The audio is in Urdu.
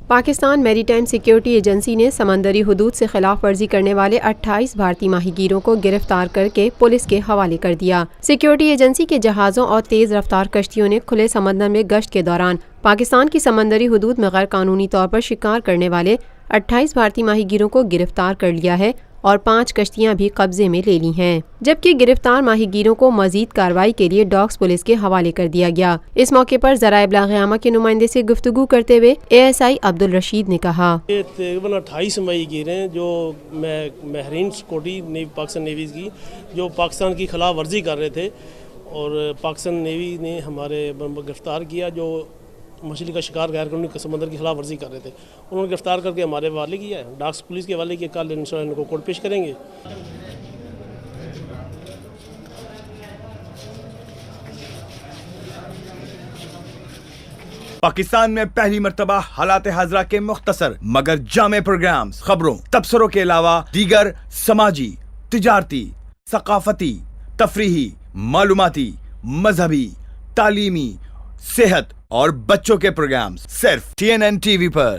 پاکستان میری ٹائم سیکیورٹی ایجنسی نے سمندری حدود سے خلاف ورزی کرنے والے 28 بھارتی ماہی گیروں کو گرفتار کر کے پولیس کے حوالے کر دیا۔ سیکیورٹی ایجنسی کے جہازوں اور تیز رفتار کشتیوں نے کھلے سمندر میں گشت کے دوران پاکستان کی سمندری حدود میں غیر قانونی طور پر شکار کرنے والے 28 بھارتی ماہی گیروں کو گرفتار کر لیا ہے اور 5 کشتیاں بھی قبضے میں لے لی ہیں، جبکہ گرفتار ماہی گیروں کو مزید کارروائی کے لیے ڈاکس پولیس کے حوالے کر دیا گیا۔ اس موقع پر ذرائع ابلاغ عامہ کے نمائندے سے گفتگو کرتے ہوئے ASI عبدالرشید نے کہا، یہ تقریباً 28 ماہی گیر ہیں جو ماہرین سیکورٹی پاکستان نیوی کی جو پاکستان کی خلاف ورزی کر رہے تھے، اور پاکستان نیوی نے ہمارے گرفتار کیا جو مچھلی کا شکار غیر قانونی سمندر کی خلاف ورزی کر رہے تھے۔ انہوں نے گرفتار کر کے ہمارے حوالے کیا ہے، ڈاکس پولیس کے حوالے کیا۔ کل انشاءاللہ ان کو کورٹ پیش کریں گے۔ پاکستان میں پہلی مرتبہ حالات حاضرہ کے مختصر مگر جامع پروگرامز، خبروں، تبصروں کے علاوہ دیگر سماجی، تجارتی، ثقافتی، تفریحی، معلوماتی، مذہبی، تعلیمی، صحت اور بچوں کے پروگرامز صرف TNN TV پر۔